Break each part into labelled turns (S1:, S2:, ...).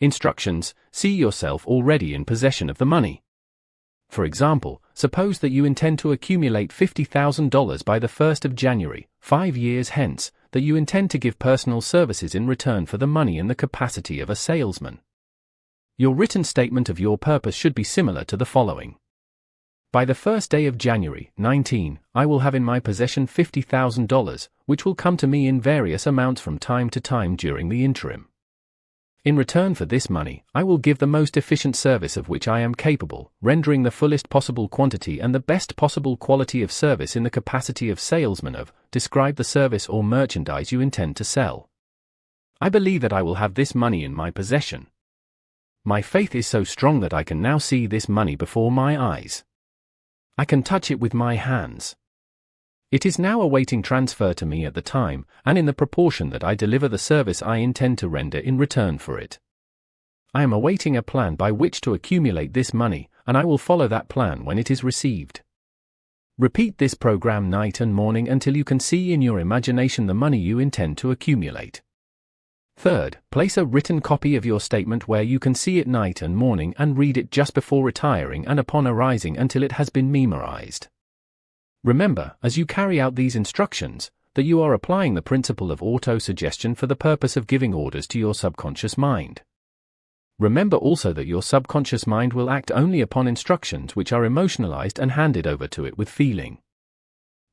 S1: Instructions: see yourself already in possession of the money. For example, suppose that you intend to accumulate $50,000 by the 1st of January, 5 years hence, that you intend to give personal services in return for the money in the capacity of a salesman. Your written statement of your purpose should be similar to the following. By the first day of January, 19, I will have in my possession $50,000, which will come to me in various amounts from time to time during the interim. In return for this money, I will give the most efficient service of which I am capable, rendering the fullest possible quantity and the best possible quality of service in the capacity of salesman of. Describe the service or merchandise you intend to sell. I believe that I will have this money in my possession. My faith is so strong that I can now see this money before my eyes. I can touch it with my hands. It is now awaiting transfer to me at the time, and in the proportion that I deliver the service I intend to render in return for it. I am awaiting a plan by which to accumulate this money, and I will follow that plan when it is received. Repeat this program night and morning until you can see in your imagination the money you intend to accumulate. Third, place a written copy of your statement where you can see it night and morning and read it just before retiring and upon arising until it has been memorized. Remember, as you carry out these instructions, that you are applying the principle of auto-suggestion for the purpose of giving orders to your subconscious mind. Remember also that your subconscious mind will act only upon instructions which are emotionalized and handed over to it with feeling.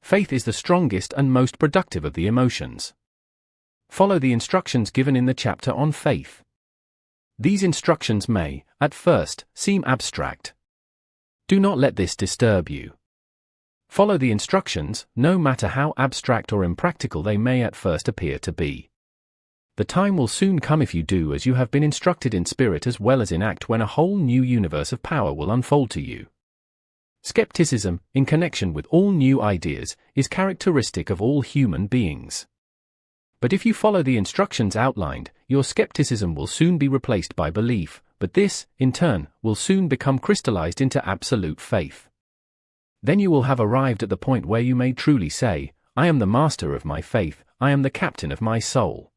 S1: Faith is the strongest and most productive of the emotions. Follow the instructions given in the chapter on faith. These instructions may, at first, seem abstract. Do not let this disturb you. Follow the instructions, no matter how abstract or impractical they may at first appear to be. The time will soon come if you do as you have been instructed in spirit as well as in act, when a whole new universe of power will unfold to you. Skepticism, in connection with all new ideas, is characteristic of all human beings. But if you follow the instructions outlined, your skepticism will soon be replaced by belief, but this, in turn, will soon become crystallized into absolute faith. Then you will have arrived at the point where you may truly say, I am the master of my faith, I am the captain of my soul.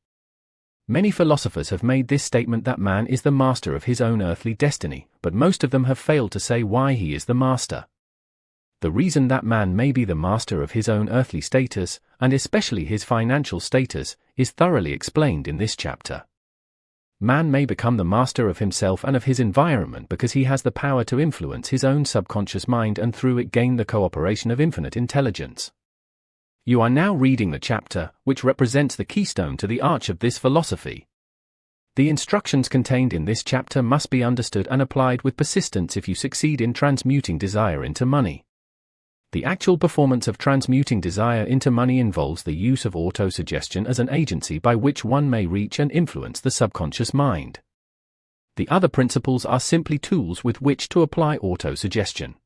S1: Many philosophers have made this statement that man is the master of his own earthly destiny, but most of them have failed to say why he is the master. The reason that man may be the master of his own earthly status, and especially his financial status, is thoroughly explained in this chapter. Man may become the master of himself and of his environment because he has the power to influence his own subconscious mind and through it gain the cooperation of infinite intelligence. You are now reading the chapter, which represents the keystone to the arch of this philosophy. The instructions contained in this chapter must be understood and applied with persistence if you succeed in transmuting desire into money. The actual performance of transmuting desire into money involves the use of auto-suggestion as an agency by which one may reach and influence the subconscious mind. The other principles are simply tools with which to apply auto-suggestion.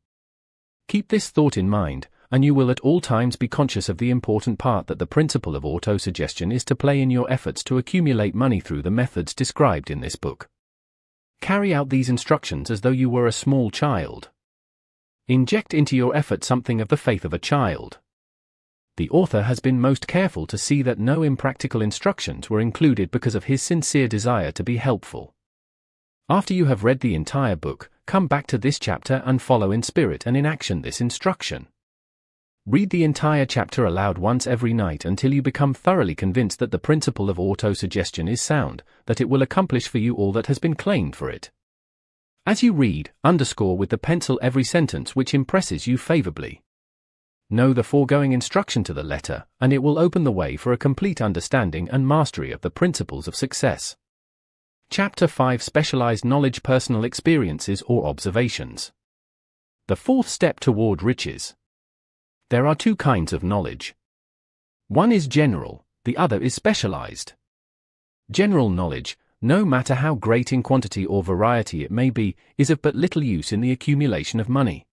S1: Keep this thought in mind, and you will at all times be conscious of the important part that the principle of auto-suggestion is to play in your efforts to accumulate money through the methods described in this book. Carry out these instructions as though you were a small child. Inject into your effort something of the faith of a child. The author has been most careful to see that no impractical instructions were included because of his sincere desire to be helpful. After you have read the entire book, come back to this chapter and follow in spirit and in action this instruction. Read the entire chapter aloud once every night until you become thoroughly convinced that the principle of auto-suggestion is sound, that it will accomplish for you all that has been claimed for it. As you read, underscore with the pencil every sentence which impresses you favorably. Know the foregoing instruction to the letter, and it will open the way for a complete understanding and mastery of the principles of success. Chapter 5: Specialized Knowledge, Personal Experiences or Observations. The fourth step toward riches. There are two kinds of knowledge. One is general, the other is specialized. General knowledge, no matter how great in quantity or variety it may be, is of but little use in the accumulation of money.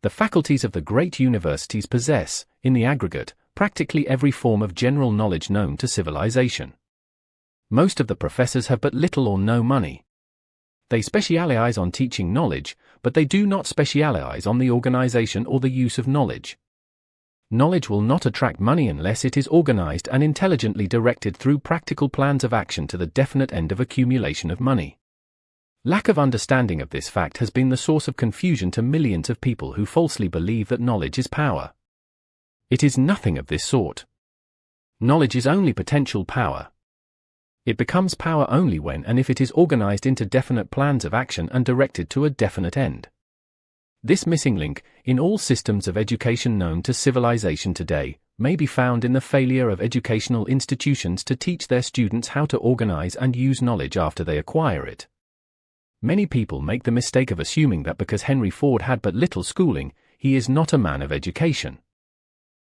S1: The faculties of the great universities possess, in the aggregate, practically every form of general knowledge known to civilization. Most of the professors have but little or no money. They specialize on teaching knowledge, but they do not specialize on the organization or the use of knowledge. Knowledge will not attract money unless it is organized and intelligently directed through practical plans of action to the definite end of accumulation of money. Lack of understanding of this fact has been the source of confusion to millions of people who falsely believe that knowledge is power. It is nothing of this sort. Knowledge is only potential power. It becomes power only when and if it is organized into definite plans of action and directed to a definite end. This missing link, in all systems of education known to civilization today, may be found in the failure of educational institutions to teach their students how to organize and use knowledge after they acquire it. Many people make the mistake of assuming that because Henry Ford had but little schooling, he is not a man of education.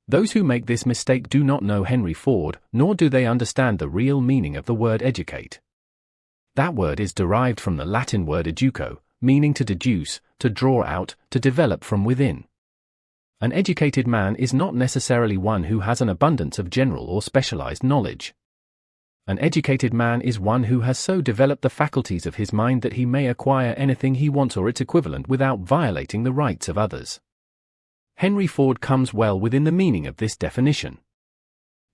S1: Those who make this mistake do not know Henry Ford, nor do they understand the real meaning of the word educate. That word is derived from the Latin word educo, meaning to deduce, to draw out, to develop from within. An educated man is not necessarily one who has an abundance of general or specialized knowledge. An educated man is one who has so developed the faculties of his mind that he may acquire anything he wants or its equivalent without violating the rights of others. Henry Ford comes well within the meaning of this definition.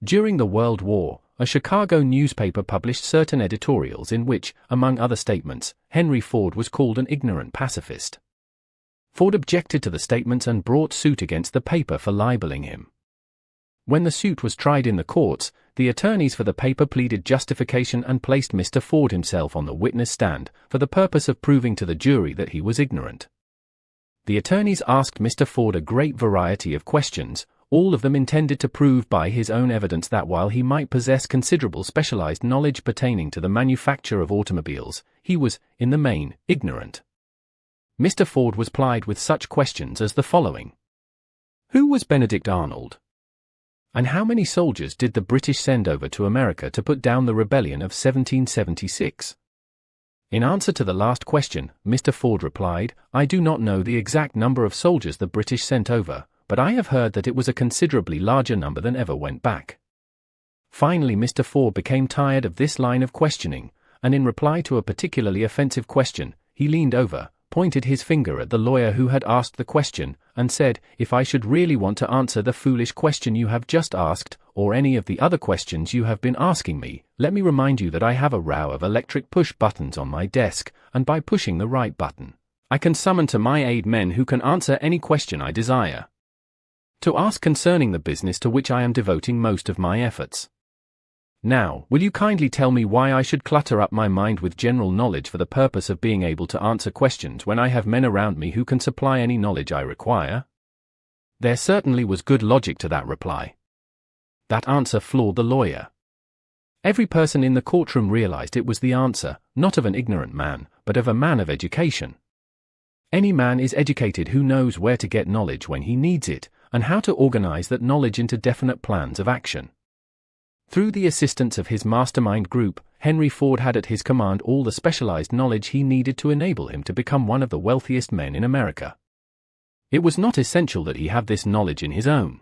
S1: During the World War, a Chicago newspaper published certain editorials in which, among other statements, Henry Ford was called an ignorant pacifist. Ford objected to the statements and brought suit against the paper for libeling him. When the suit was tried in the courts, the attorneys for the paper pleaded justification and placed Mr. Ford himself on the witness stand, for the purpose of proving to the jury that he was ignorant. The attorneys asked Mr. Ford a great variety of questions, all of them intended to prove by his own evidence that while he might possess considerable specialized knowledge pertaining to the manufacture of automobiles, he was, in the main, ignorant. Mr. Ford was plied with such questions as the following. Who was Benedict Arnold? And how many soldiers did the British send over to America to put down the rebellion of 1776? In answer to the last question, Mr. Ford replied, I do not know the exact number of soldiers the British sent over, but I have heard that it was a considerably larger number than ever went back. Finally, Mr. Ford became tired of this line of questioning, and in reply to a particularly offensive question, he leaned over, pointed his finger at the lawyer who had asked the question, and said, if I should really want to answer the foolish question you have just asked, or any of the other questions you have been asking me, let me remind you that I have a row of electric push buttons on my desk, and by pushing the right button, I can summon to my aid men who can answer any question I desire to ask concerning the business to which I am devoting most of my efforts. Now, will you kindly tell me why I should clutter up my mind with general knowledge for the purpose of being able to answer questions when I have men around me who can supply any knowledge I require? There certainly was good logic to that reply. That answer floored the lawyer. Every person in the courtroom realized it was the answer, not of an ignorant man, but of a man of education. Any man is educated who knows where to get knowledge when he needs it, and how to organize that knowledge into definite plans of action. Through the assistance of his mastermind group, Henry Ford had at his command all the specialized knowledge he needed to enable him to become one of the wealthiest men in America. It was not essential that he have this knowledge in his own.